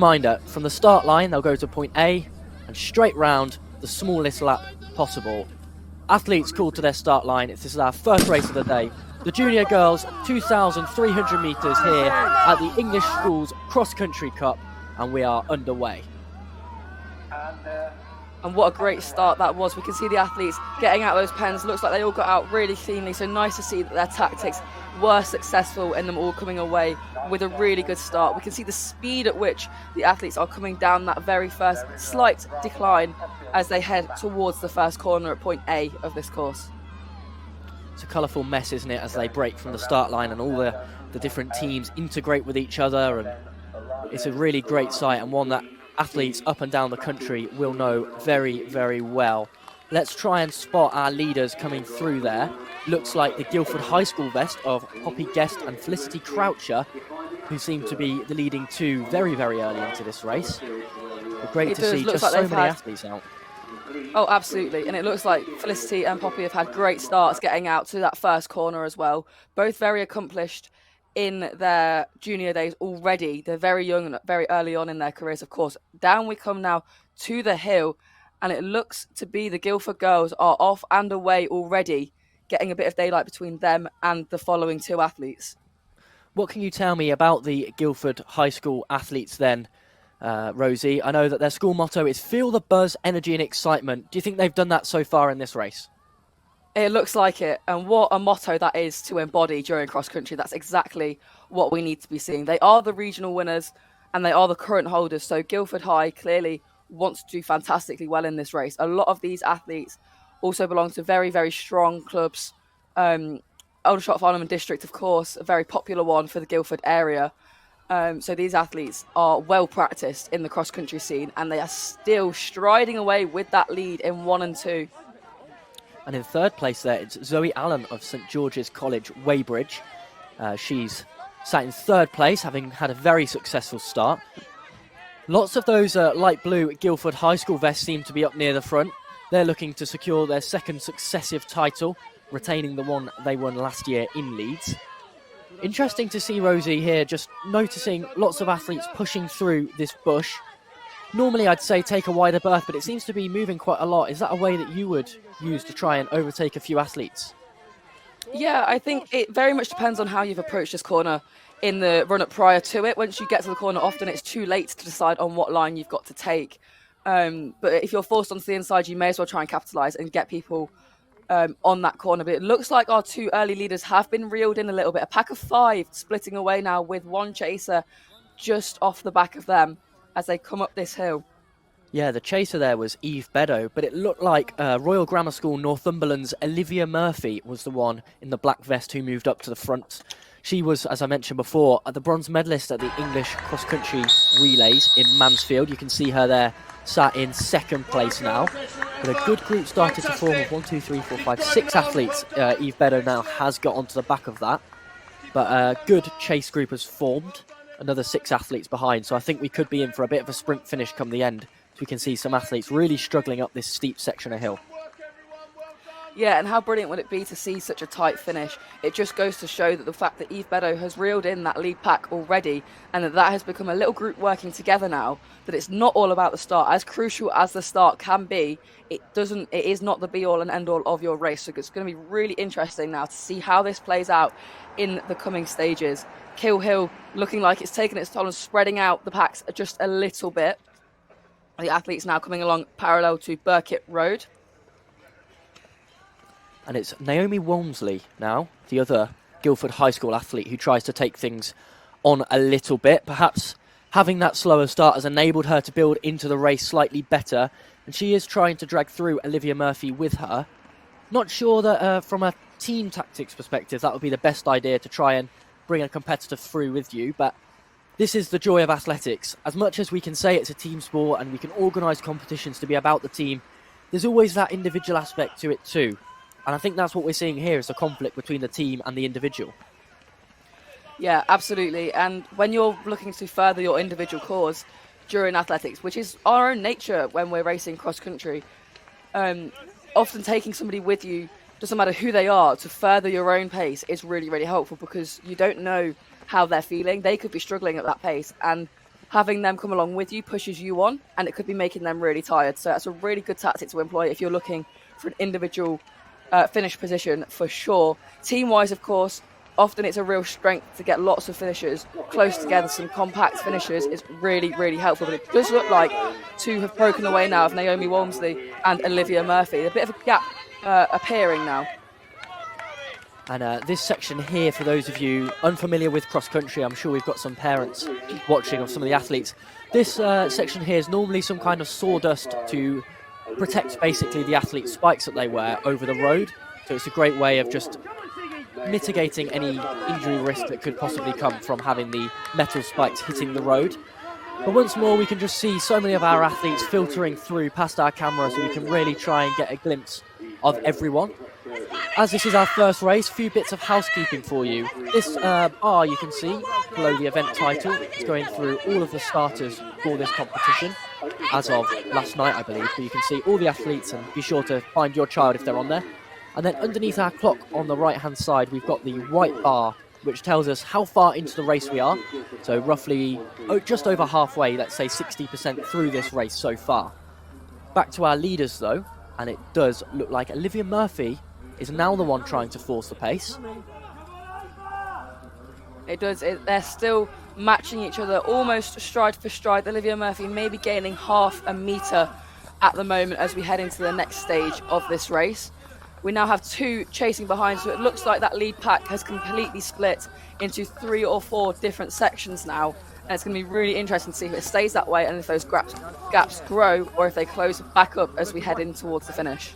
Reminder, from the start line, they'll go to point A and straight round the smallest lap possible. Athletes called to their start line. This is our first race of the day. The junior girls, 2,300 metres here at the English Schools Cross Country Cup, and we are underway. And what a great start that was. We can see the athletes getting out those pens. Looks like they all got out really cleanly. So nice to see that their tactics were successful and them all coming away with a really good start. We can see the speed at which the athletes are coming down that very first slight decline as they head towards the first corner at point A of this course. It's a colourful mess, isn't it, as they break from the start line and all the different teams integrate with each other. And it's a really great sight, and one that athletes up and down the country will know very, very well. Let's try and spot our leaders coming through there. Looks like the Guildford High School vest of Poppy Guest and Felicity Croucher, who seem to be the leading two very, very early into this race. But great to see just so many athletes out. Oh, absolutely. And it looks like Felicity and Poppy have had great starts getting out to that first corner as well. Both very accomplished in their junior days already. They're very young and very early on in their careers, of course. Down we come now to the hill, and it looks to be the Guildford girls are off and away already, getting a bit of daylight between them and the following two athletes. What can you tell me about the Guildford High School athletes then, Rosie? I know that their school motto is feel the buzz, energy and excitement. Do you think they've done that so far in this race? It looks like it, and what a motto that is to embody during cross country. That's exactly what we need to be seeing. They are the regional winners and they are the current holders, so Guildford High clearly wants to do fantastically well in this race. A lot of these athletes also belong to very, very strong clubs. Aldershot Farnham District, of course, a very popular one for the Guildford area. So these athletes are well practiced in the cross country scene, and they are still striding away with that lead in 1 and 2. And in third place there, it's Zoe Allen of St George's College, Weybridge. She's sat in third place, having had a very successful start. Lots of those light blue Guildford High School vests seem to be up near the front. They're looking to secure their second successive title, retaining the one they won last year in Leeds. Interesting to see Rosie here, just noticing lots of athletes pushing through this bush. Normally I'd say take a wider berth, but it seems to be moving quite a lot. Is that a way that you would use to try and overtake a few athletes? Yeah, I think it very much depends on how you've approached this corner in the run-up prior to it. Once you get to the corner, often it's too late to decide on what line you've got to take. But if you're forced onto the inside, you may as well try and capitalise and get people on that corner. But it looks like our two early leaders have been reeled in a little bit. A pack of 5 splitting away now with one chaser just off the back of them as they come up this hill. Yeah, the chaser there was Eve Beddoe, but it looked like Royal Grammar School Northumberland's Olivia Murphy was the one in the black vest who moved up to the front. She was, as I mentioned before, the bronze medalist at the English cross-country relays in Mansfield. You can see her there sat in second place now. But a good group started to form of 1, 2, 3, 4, 5, 6 athletes. Eve Beddoe now has got onto the back of that. But a good chase group has formed. Another 6 athletes behind. So I think we could be in for a bit of a sprint finish come the end. So we can see some athletes really struggling up this steep section of hill. Yeah, and how brilliant would it be to see such a tight finish? It just goes to show that the fact that Eve Beddoe has reeled in that lead pack already, and that has become a little group working together now, that it's not all about the start. As crucial as the start can be, it is not the be-all and end-all of your race. So it's going to be really interesting now to see how this plays out in the coming stages. Kill Hill looking like it's taken its toll and spreading out the packs just a little bit. The athletes now coming along parallel to Burkitt Road. And it's Naomi Walmsley now, the other Guildford High School athlete who tries to take things on a little bit. Perhaps having that slower start has enabled her to build into the race slightly better. And she is trying to drag through Olivia Murphy with her. Not sure that from a team tactics perspective, that would be the best idea to try and bring a competitor through with you. But this is the joy of athletics. As much as we can say it's a team sport and we can organise competitions to be about the team, there's always that individual aspect to it too. And I think that's what we're seeing here is the conflict between the team and the individual. Yeah, absolutely. And when you're looking to further your individual cause during athletics, which is our own nature when we're racing cross-country, often taking somebody with you, doesn't matter who they are, to further your own pace is really, really helpful because you don't know how they're feeling. They could be struggling at that pace. And having them come along with you pushes you on, and it could be making them really tired. So that's a really good tactic to employ if you're looking for an individual finish position for sure. Team-wise, of course, often it's a real strength to get lots of finishers close together. Some compact finishers is really, really helpful. But it does look like two have broken away now of Naomi Walmsley and Olivia Murphy. A bit of a gap appearing now. And this section here, for those of you unfamiliar with cross-country, I'm sure we've got some parents watching of some of the athletes. This section here is normally some kind of sawdust to protect basically the athlete's spikes that they wear over the road. So it's a great way of just mitigating any injury risk that could possibly come from having the metal spikes hitting the road. But once more, we can just see so many of our athletes filtering through past our camera, so we can really try and get a glimpse of everyone. As this is our first race, a few bits of housekeeping for you. This bar you can see below the event title is going through all of the starters for this competition as of last night, I believe. So you can see all the athletes, and be sure to find your child if they're on there. And then underneath our clock on the right-hand side, we've got the white bar, which tells us how far into the race we are. So roughly just over halfway, let's say 60% through this race so far. Back to our leaders though, and it does look like Olivia Murphy is now the one trying to force the pace. It does. They're still matching each other almost stride for stride. Olivia Murphy maybe gaining half a metre at the moment as we head into the next stage of this race. We now have two chasing behind, so it looks like that lead pack has completely split into 3 or 4 different sections now. And it's going to be really interesting to see if it stays that way and if those gaps grow or if they close back up as we head in towards the finish.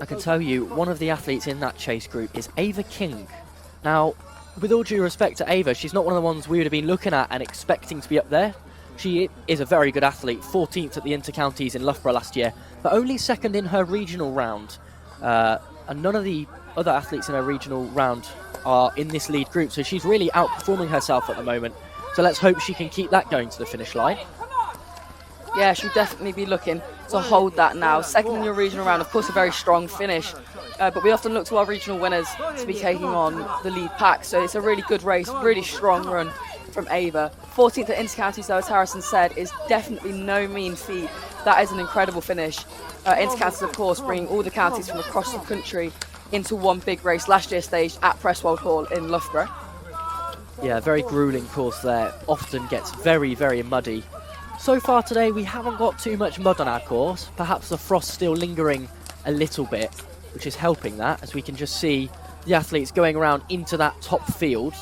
I can tell you, one of the athletes in that chase group is Ava King. Now, with all due respect to Ava, she's not one of the ones we would have been looking at and expecting to be up there. She is a very good athlete, 14th at the Inter-Counties in Loughborough last year, but only second in her regional round. And none of the other athletes in her regional round are in this lead group, so she's really outperforming herself at the moment. So let's hope she can keep that going to the finish line. Yeah, she'll definitely be looking to hold that now. Second in your regional round, of course, a very strong finish. But we often look to our regional winners to be taking on the lead pack. So it's a really good race, really strong run from Ava. 14th at Inter-Counties, though, as Harrison said, is definitely no mean feat. That is an incredible finish. Inter-Counties, of course, bringing all the counties from across the country into one big race last year staged at Presswold Hall in Loughborough. Yeah, very gruelling course there. Often gets very, very muddy. So far today, we haven't got too much mud on our course. Perhaps the frost still lingering a little bit, which is helping that, as we can just see the athletes going around into that top field.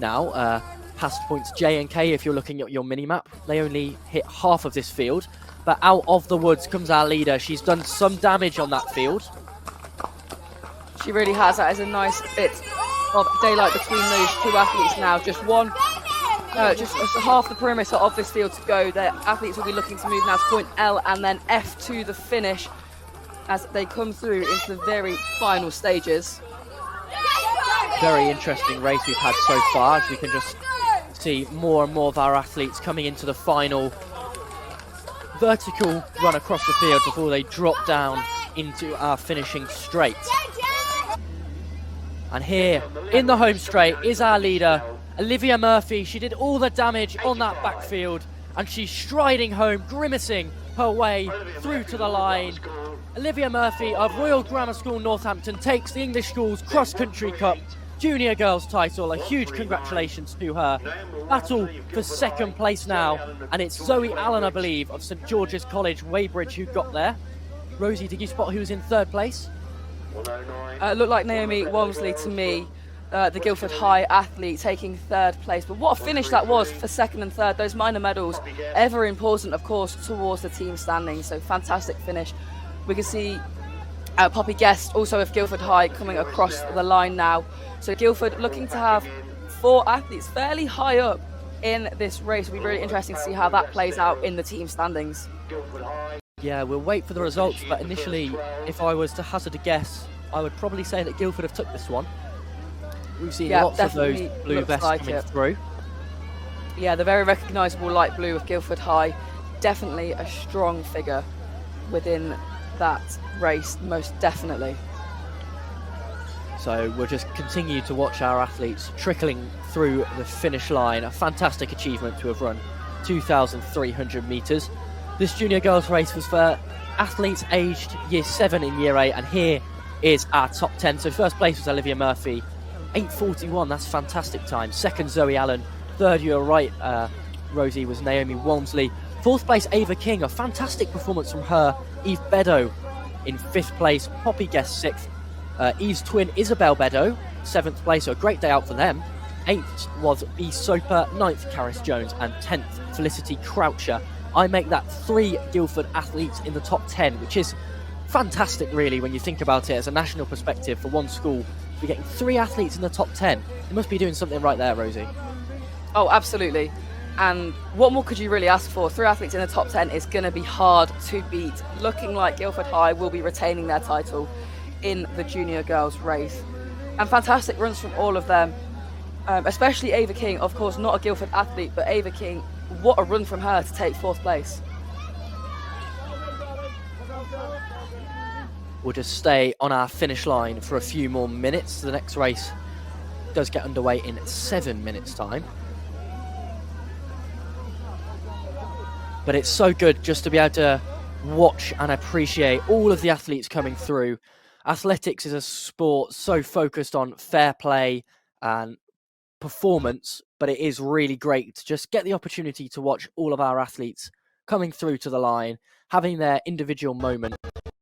Now, past points J and K, if you're looking at your mini-map, they only hit half of this field. But out of the woods comes our leader. She's done some damage on that field. She really has. That is a nice bit of daylight between those two athletes now. Just half the perimeter of this field to go. The athletes will be looking to move now to point L and then F to the finish as they come through into the very final stages. Very interesting race we've had so far, as we can just see more and more of our athletes coming into the final vertical run across the field before they drop down into our finishing straight. And here in the home straight is our leader, Olivia Murphy. She did all the damage on that backfield and she's striding home, grimacing her way through to the line. Olivia Murphy of Royal Grammar School Northampton takes the English Schools Cross Country Cup Junior Girls title. A huge congratulations to her. Battle for second place now, and it's Zoe Allen, I believe, of St George's College, Weybridge, who got there. Rosie, did you spot who was in third place? It looked like Naomi Walmsley to me, the Guildford High athlete, taking third place. But what a finish that was for second and third. Those minor medals, ever important, of course, towards the team standings. So fantastic finish. We can see Poppy Guest, also of Guildford High, coming across the line now. So Guildford looking to have 4 athletes fairly high up in this race. It'll be really interesting to see how that plays out in the team standings. Yeah, we'll wait for the results, but initially, if I was to hazard a guess, I would probably say that Guildford have took this one. We've seen lots of those blue vests coming through. Yeah, the very recognisable light blue of Guildford High. Definitely a strong figure within that race, most definitely. So we'll just continue to watch our athletes trickling through the finish line. A fantastic achievement to have run 2,300 metres. This junior girls race was for athletes aged year 7 and year 8, and here is our top 10. So first place was Olivia Murphy, 8:41, that's fantastic time. Second, Zoe Allen. Third, you were right, Rosie, was Naomi Walmsley. Fourth place, Ava King, a fantastic performance from her. Eve Beddoe in 5th place, Poppy Guest 6th. Eve's twin, Isabel Beddoe, 7th place, so a great day out for them. 8th was B. Soper, 9th, Caris Jones, and 10th, Felicity Croucher. I make that 3 Guildford athletes in the top 10, which is fantastic, really, when you think about it as a national perspective for one school. To be getting 3 athletes in the top 10, they must be doing something right there, Rosie. Oh, absolutely. And what more could you really ask for? 3 athletes in the top 10 is going to be hard to beat. Looking like Guildford High will be retaining their title in the junior girls race. And fantastic runs from all of them, especially Ava King. Of course, not a Guildford athlete, but Ava King, what a run from her to take 4th place. We'll just stay on our finish line for a few more minutes. The next race does get underway in 7 minutes' time. But it's so good just to be able to watch and appreciate all of the athletes coming through. Athletics is a sport so focused on fair play and performance, but it is really great to just get the opportunity to watch all of our athletes coming through to the line, having their individual moment,